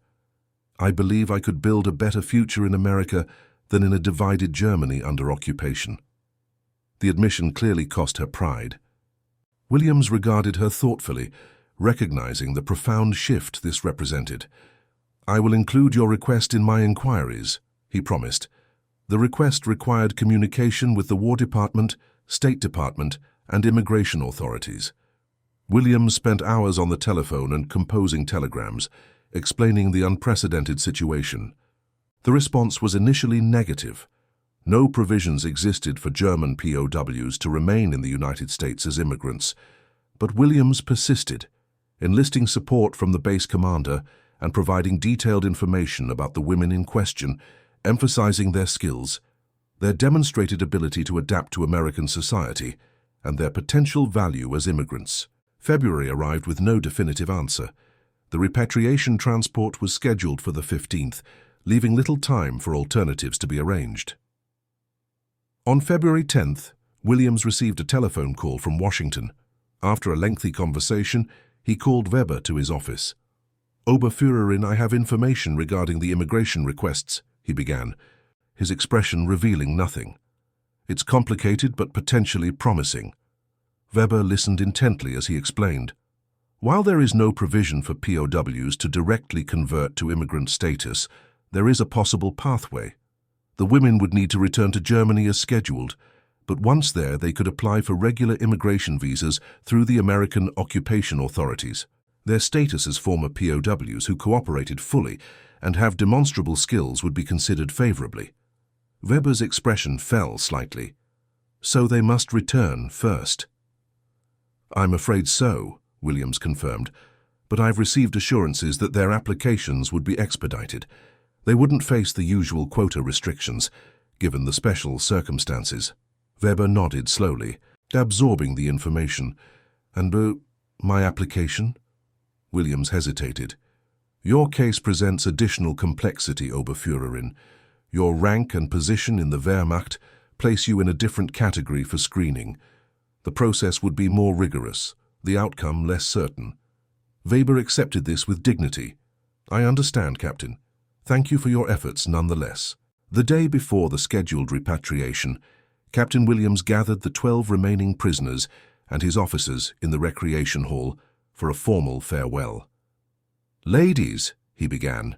I believe I could build a better future in America than in a divided Germany under occupation." The admission clearly cost her pride. Williams regarded her thoughtfully, recognizing the profound shift this represented. "I will include your request in my inquiries," he promised. The request required communication with the War Department, State Department, and immigration authorities. Williams spent hours on the telephone and composing telegrams, explaining the unprecedented situation. The response was initially negative. No provisions existed for German POWs to remain in the United States as immigrants, but Williams persisted, enlisting support from the base commander and providing detailed information about the women in question, emphasizing their skills, their demonstrated ability to adapt to American society, and their potential value as immigrants. February arrived with no definitive answer. The repatriation transport was scheduled for the 15th, leaving little time for alternatives to be arranged. On February 10th, Williams received a telephone call from Washington. After a lengthy conversation, he called Weber to his office. "Oberführerin, I have information regarding the immigration requests," he began, his expression revealing nothing. "It's complicated but potentially promising." Weber listened intently as he explained. "While there is no provision for POWs to directly convert to immigrant status, there is a possible pathway. The women would need to return to Germany as scheduled, but once there they could apply for regular immigration visas through the American occupation authorities. Their status as former POWs who cooperated fully and have demonstrable skills would be considered favorably." Weber's expression fell slightly. "So they must return first." "I'm afraid so," Williams confirmed, "but I've received assurances that their applications would be expedited. They wouldn't face the usual quota restrictions, given the special circumstances." Weber nodded slowly, absorbing the information. "And my application?" Williams hesitated. "Your case presents additional complexity, Oberführerin. Your rank and position in the Wehrmacht place you in a different category for screening. The process would be more rigorous, the outcome less certain." Weber accepted this with dignity. "I understand, Captain. Thank you for your efforts nonetheless." The day before the scheduled repatriation, Captain Williams gathered the 12 remaining prisoners and his officers in the recreation hall for a formal farewell. "Ladies," he began,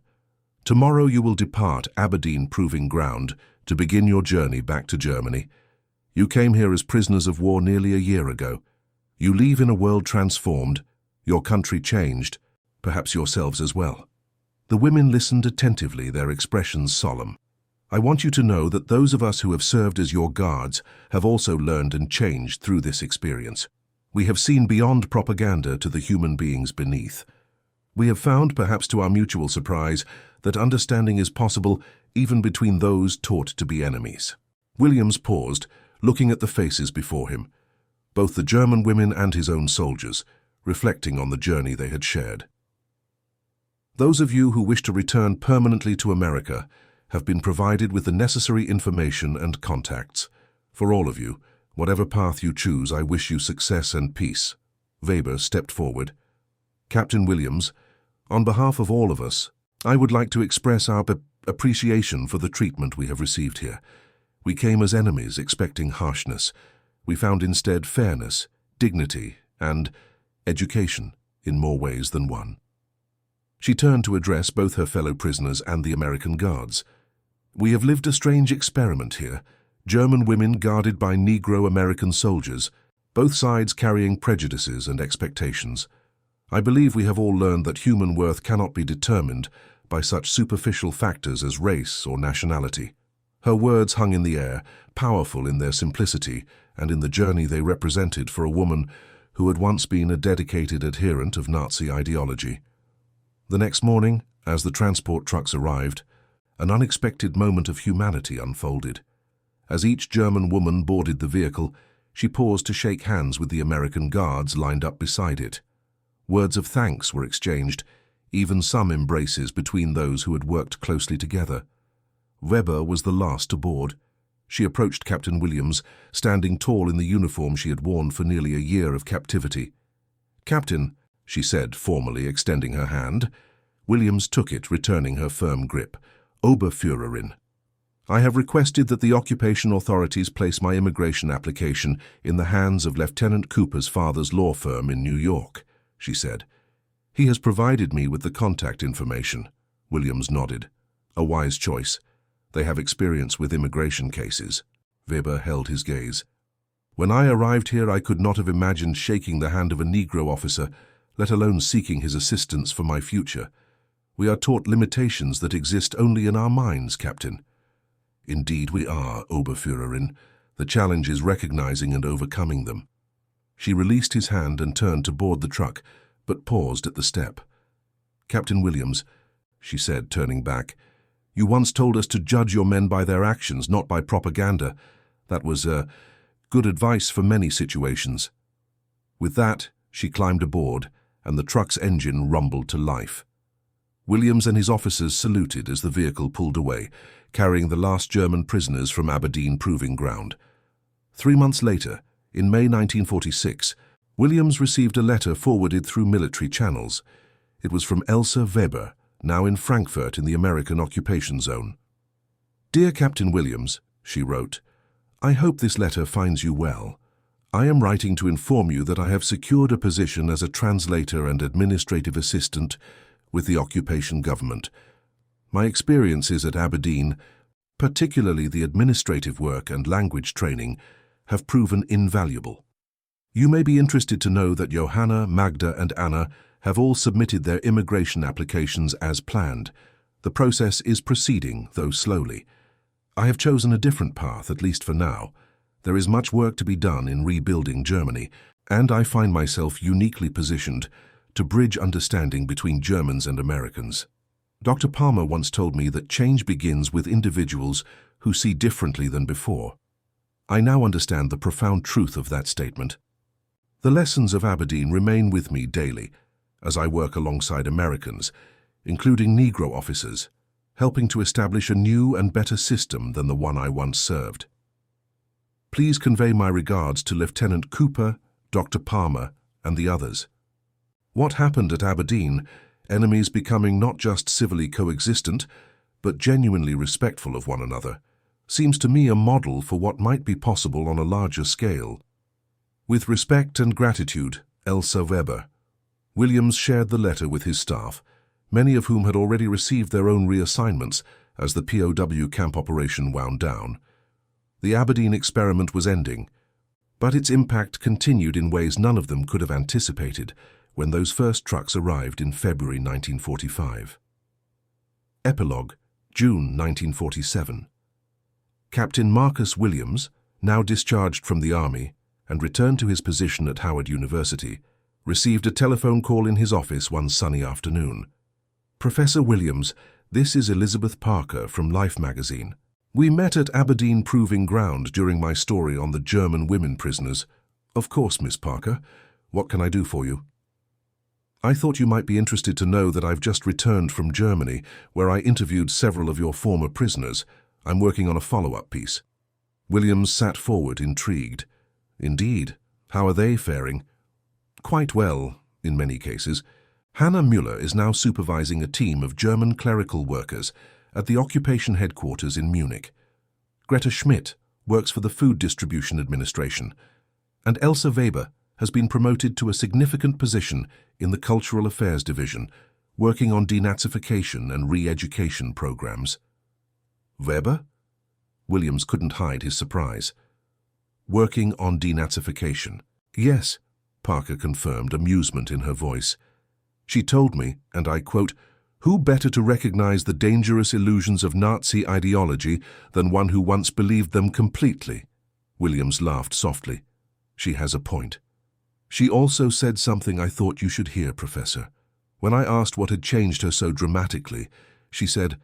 "tomorrow you will depart Aberdeen Proving Ground to begin your journey back to Germany. You came here as prisoners of war nearly a year ago. You leave in a world transformed, your country changed, perhaps yourselves as well." The women listened attentively, their expressions solemn. "I want you to know that those of us who have served as your guards have also learned and changed through this experience. We have seen beyond propaganda to the human beings beneath. We have found, perhaps to our mutual surprise, that understanding is possible even between those taught to be enemies." Williams paused, looking at the faces before him, both the German women and his own soldiers, reflecting on the journey they had shared. "Those of you who wish to return permanently to America have been provided with the necessary information and contacts. For all of you, whatever path you choose, I wish you success and peace." Weber stepped forward. "Captain Williams, on behalf of all of us, I would like to express our appreciation for the treatment we have received here. We came as enemies, expecting harshness. We found instead fairness, dignity, and education in more ways than one." She turned to address both her fellow prisoners and the American guards. "We have lived a strange experiment here, German women guarded by Negro American soldiers, both sides carrying prejudices and expectations. I believe we have all learned that human worth cannot be determined by such superficial factors as race or nationality." Her words hung in the air, powerful in their simplicity and in the journey they represented for a woman who had once been a dedicated adherent of Nazi ideology. The next morning, as the transport trucks arrived, an unexpected moment of humanity unfolded. As each German woman boarded the vehicle, she paused to shake hands with the American guards lined up beside it. Words of thanks were exchanged, even some embraces between those who had worked closely together. Weber was the last to board. She approached Captain Williams, standing tall in the uniform she had worn for nearly a year of captivity. "Captain," she said, formally extending her hand. Williams took it, returning her firm grip. "Oberführerin. I have requested that the occupation authorities place my immigration application in the hands of Lieutenant Cooper's father's law firm in New York," she said. "He has provided me with the contact information." Williams nodded. "A wise choice. They have experience with immigration cases." Weber held his gaze. "When I arrived here, I could not have imagined shaking the hand of a Negro officer, let alone seeking his assistance for my future. We are taught limitations that exist only in our minds, Captain." "Indeed we are, Oberführerin. The challenge is recognizing and overcoming them." She released his hand and turned to board the truck, but paused at the step. "Captain Williams," she said, turning back, "you once told us to judge your men by their actions, not by propaganda. That was good advice for many situations." With that, she climbed aboard, and the truck's engine rumbled to life. Williams and his officers saluted as the vehicle pulled away, carrying the last German prisoners from Aberdeen Proving Ground. 3 months later, in May 1946, Williams received a letter forwarded through military channels. It was from Elsa Weber, now in Frankfurt in the American occupation zone. "Dear Captain Williams," she wrote, "I hope this letter finds you well. I am writing to inform you that I have secured a position as a translator and administrative assistant with the occupation government. My experiences at Aberdeen, particularly the administrative work and language training, have proven invaluable. You may be interested to know that Johanna, Magda and Anna have all submitted their immigration applications as planned. The process is proceeding, though slowly. I have chosen a different path, at least for now. There is much work to be done in rebuilding Germany, and I find myself uniquely positioned to bridge understanding between Germans and Americans. Dr. Palmer once told me that change begins with individuals who see differently than before. I now understand the profound truth of that statement. The lessons of Aberdeen remain with me daily as I work alongside Americans, including Negro officers, helping to establish a new and better system than the one I once served. Please convey my regards to Lieutenant Cooper, Dr. Palmer, and the others. What happened at Aberdeen, enemies becoming not just civilly coexistent, but genuinely respectful of one another, seems to me a model for what might be possible on a larger scale. With respect and gratitude, Elsa Weber. Williams shared the letter with his staff, many of whom had already received their own reassignments as the POW camp operation wound down. The Aberdeen experiment was ending, but its impact continued in ways none of them could have anticipated when those first trucks arrived in February 1945. Epilogue, June 1947. Captain Marcus Williams, now discharged from the Army and returned to his position at Howard University, received a telephone call in his office one sunny afternoon. "Professor Williams, this is Elizabeth Parker from Life magazine. We met at Aberdeen Proving Ground during my story on the German women prisoners." "Of course, Miss Parker. What can I do for you?" "I thought you might be interested to know that I've just returned from Germany, where I interviewed several of your former prisoners. I'm working on a follow-up piece." Williams sat forward, intrigued. "Indeed. How are they faring?" "Quite well, in many cases. Hannah Müller is now supervising a team of German clerical workers at the occupation headquarters in Munich. Greta Schmidt works for the Food Distribution Administration, and Elsa Weber has been promoted to a significant position in the Cultural Affairs Division, working on denazification and re-education programs." "Weber?" Williams couldn't hide his surprise. "Working on denazification." "Yes," Parker confirmed, amusement in her voice. "She told me, and I quote, Who better to recognize the dangerous illusions of Nazi ideology than one who once believed them completely? Williams laughed softly. She has a point. She also said something I thought you should hear, Professor. When I asked what had changed her so dramatically, she said,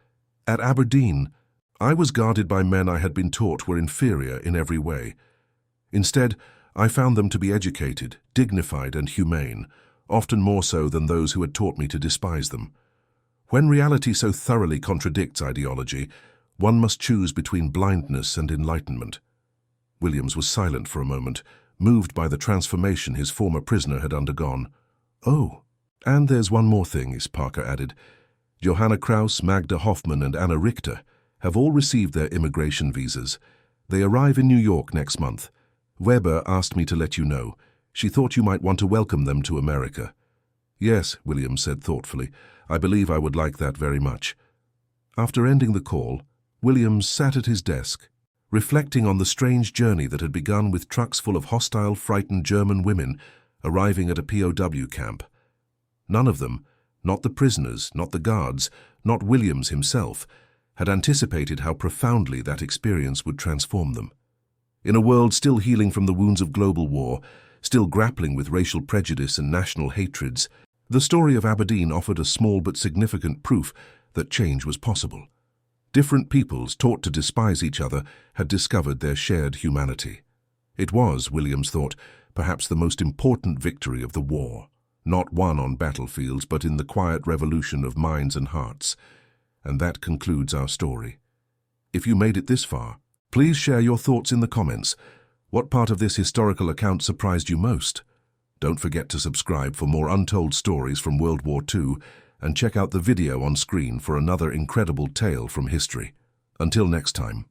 "At Aberdeen, I was guarded by men I had been taught were inferior in every way. Instead, I found them to be educated, dignified and humane, often more so than those who had taught me to despise them. When reality so thoroughly contradicts ideology, one must choose between blindness and enlightenment." Williams was silent for a moment, moved by the transformation his former prisoner had undergone. "Oh, and there's one more thing," Parker added. "Johanna Kraus, Magda Hoffman and Anna Richter have all received their immigration visas. They arrive in New York next month. Weber asked me to let you know. She thought you might want to welcome them to America." "Yes," Williams said thoughtfully. "I believe I would like that very much." After ending the call, Williams sat at his desk, reflecting on the strange journey that had begun with trucks full of hostile, frightened German women arriving at a POW camp. None of them, not the prisoners, not the guards, not Williams himself, had anticipated how profoundly that experience would transform them. In a world still healing from the wounds of global war, still grappling with racial prejudice and national hatreds, the story of Aberdeen offered a small but significant proof that change was possible. Different peoples, taught to despise each other, had discovered their shared humanity. It was, Williams thought, perhaps the most important victory of the war, not won on battlefields but in the quiet revolution of minds and hearts. And that concludes our story. If you made it this far, please share your thoughts in the comments. What part of this historical account surprised you most? Don't forget to subscribe for more untold stories from World War II, and check out the video on screen for another incredible tale from history. Until next time.